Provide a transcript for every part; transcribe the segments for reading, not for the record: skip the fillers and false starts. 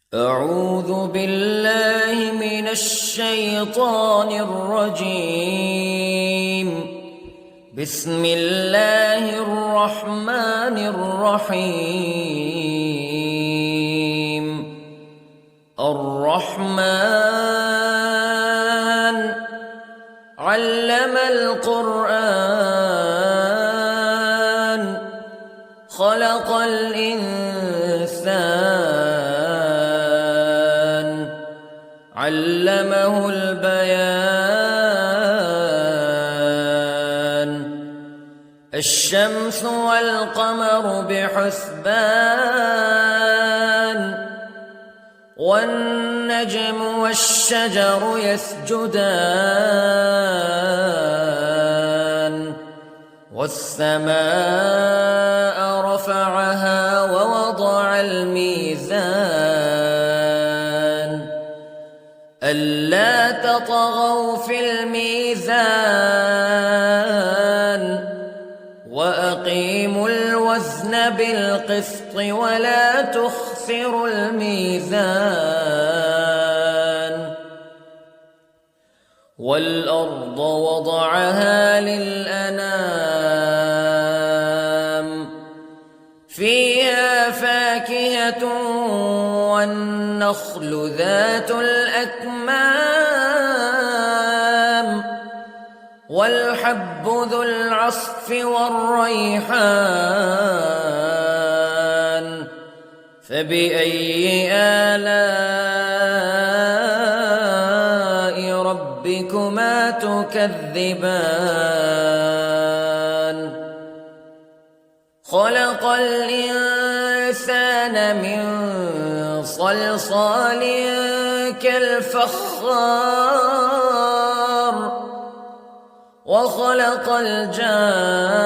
أعوذ بالله من الشيطان الرجيم. بسم الله الرحمن الرحيم. الرحمن علم القرآن خلق الإنسان علمه البيان. الشمس والقمر بحسبان والنجم والشجر يسجدان والسماء رفعها ووضع الميزان ألا تطغوا في الميزان وأقيموا الوزن بالقسط ولا تخسروا الميزان. والأرض وضعها للأنام فيها فاكهة والنخل ذات الأكمام والحب ذو العصف والريحان فبأي آلاء ربكما تكذبان. خلق الإنسان من صلصال كالفخار وخلق الجان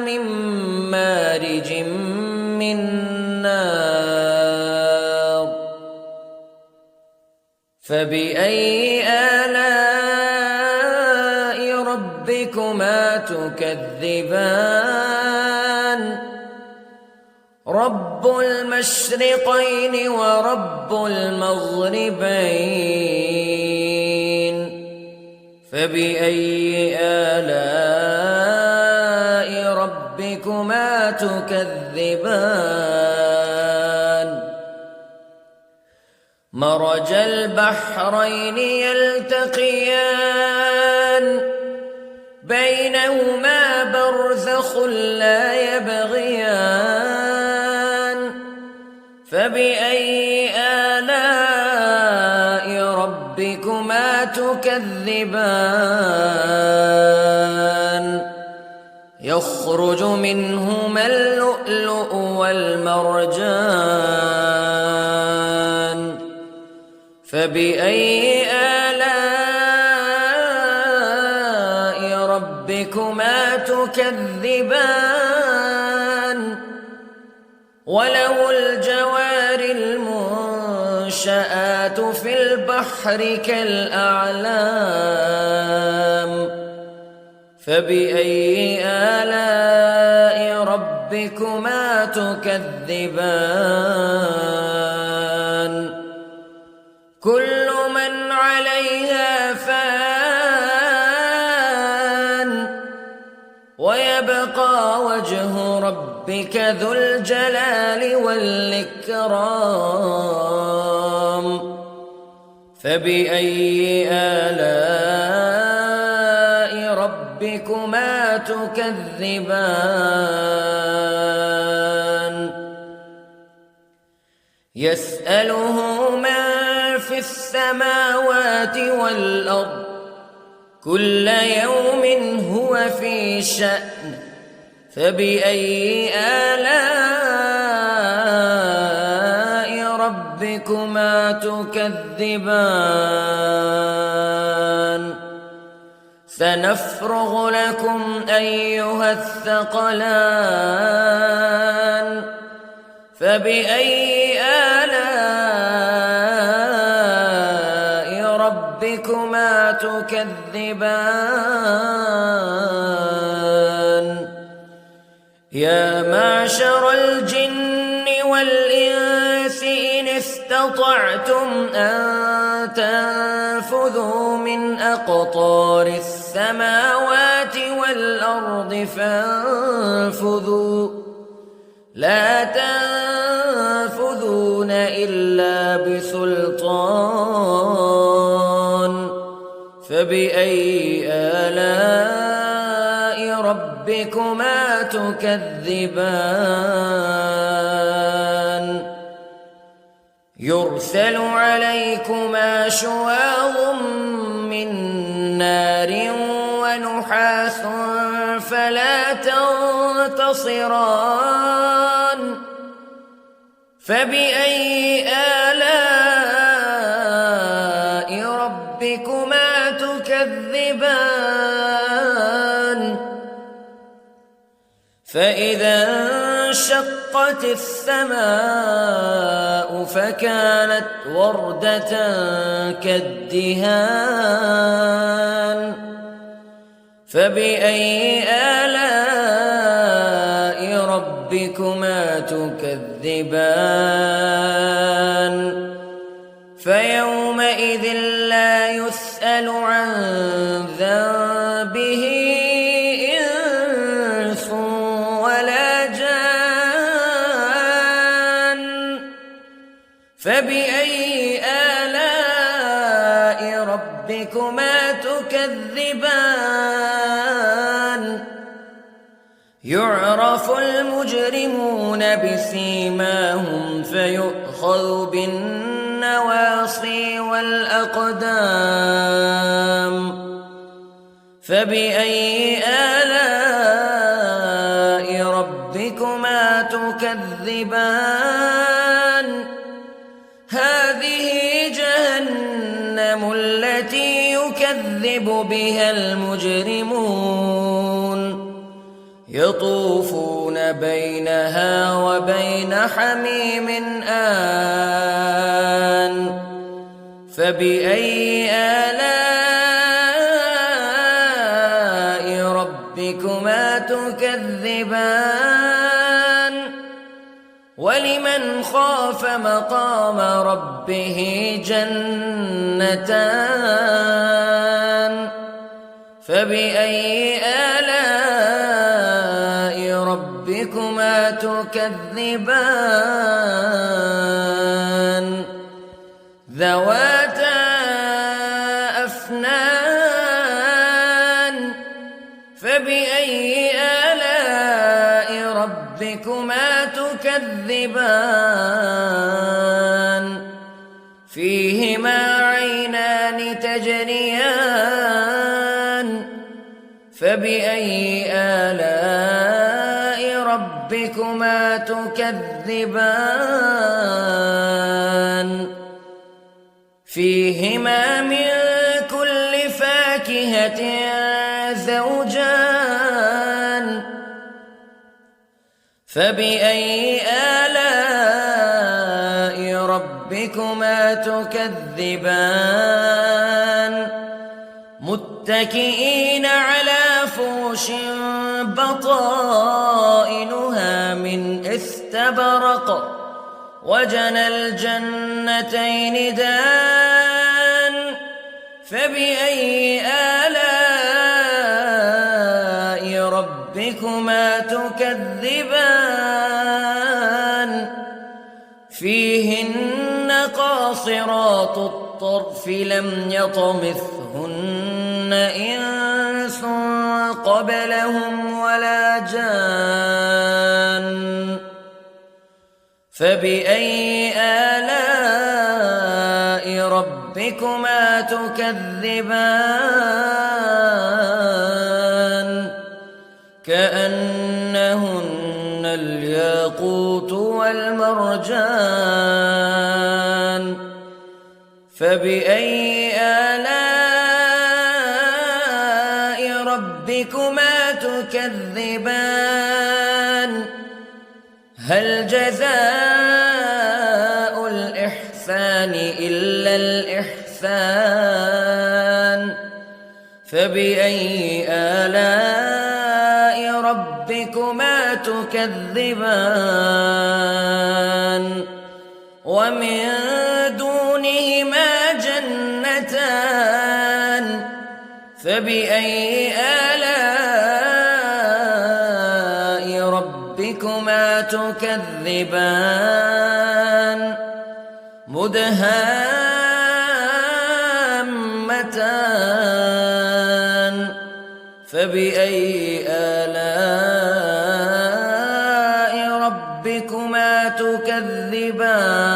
من مارج من نار فبأي آلاء ربكما تكذبان. رب المشرقين ورب المغربين فبأي آلاء ربكما تكذبان. مرج البحرين يلتقيان بينهما برزخ لا يبغيان فبأي آلاء ربكما تكذبان. يخرج منهما اللؤلؤ والمرجان فبأي آلاء ربكما تكذبان. وله الجوار المنشآت في البحر كالأعلام فبأي آلاء ربكما تكذبان. كل من عليها فان ويبقى وجه ربك ذو الجلال والإكرام فبأي آلاء ربكما تكذبان. يسأله من في السماوات والأرض كل يوم هو في شأن فبأي آلاء ربكما تكذبان. سنفرغ لكم أيها الثقلان فبأي آلاء ربكما تكذبان. يا معشر الجن والإنس استطعتم أن تنفذوا من أقطار السماوات والأرض فانفذوا لا تنفذون إلا بسلطان فبأي آلاء ربكما تكذبان يرسل عليكما شواظ من نار ونحاس فلا تنتصران فبأي آلاء ربكما تكذبان فإذا انشقت السماء فكانت وردة كالدهان فبأي آلاء ربكما تكذبان فيومئذ لا يسأل عن ذنبه إنس ولا جان فبأي آلاء ربكما تكذبان يعرف المجرمون بسيماهم فيؤخذ بالنواصي والأقدام فبأي آلاء ربكما تكذبان هذه جهنم التي يكذب بها المجرمون يطوفون بينها وبين حميم آن فبأي آلاء ربكما تكذبان ولمن خاف مقام ربه جنتان فبأي آلاء ربكما تكذبان ذواتا أفنان فبأي آلاء ربكما تكذبان فيهما عينان تجريان فبأي آلاء ربكما تكذبان فيهما من كل فاكهة زوجان فبأي آلاء ربكما تكذبان متكئين على فرش بطائنها من استبرق وجنى الجنتين دان فبأي آلاء ربكما تكذبان فيهن قاصرات الطرف لم يطمثهن إنس قبلهم ولا جان فبأي آلاء ربكما تكذبان كأنهن الياقوت والمرجان فبأي آلاء ربكما تكذبان هل جزاء الإحسان إلا الإحسان فبأي آلاء ربكما تكذبان ومن دونهما جنتان فبأي آلاء ربكما تكذبان مدهامتان فبأي آلاء ربكما تكذبان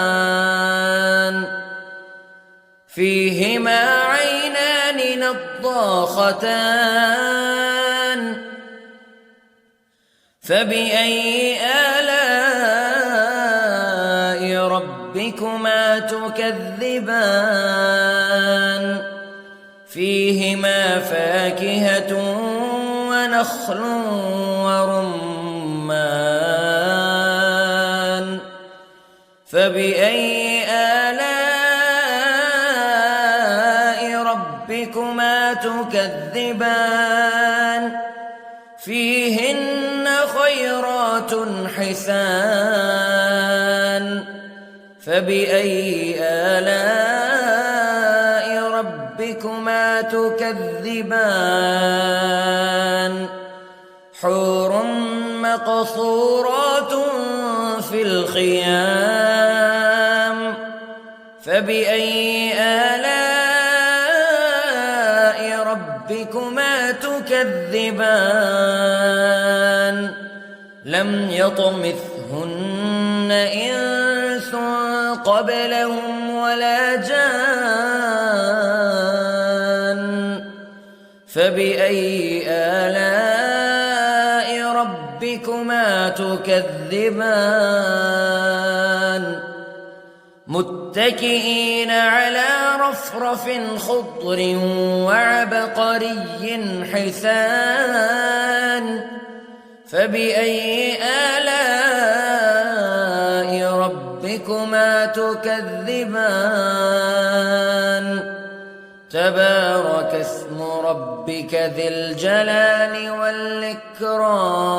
فيهما عينان نضاختان فبأي آلاء ربكما تكذبان فيهما فاكهة ونخل ورمان فبأي آلاء ربكما تكذبان فيهن خيرات حسان فبأي آلاء ربكما تكذبان حور مقصورات في الخيام فبأي آلاء ربكما تكذبان لم يطمثهن إنس قبلهم ولا جان فبأي آلاء ربكما تكذبان متكئين على رفرف خضر وعبقري حسان فبأي آلاء ربكما تكذبان تبارك اسم ربك ذي الجلال والإكرام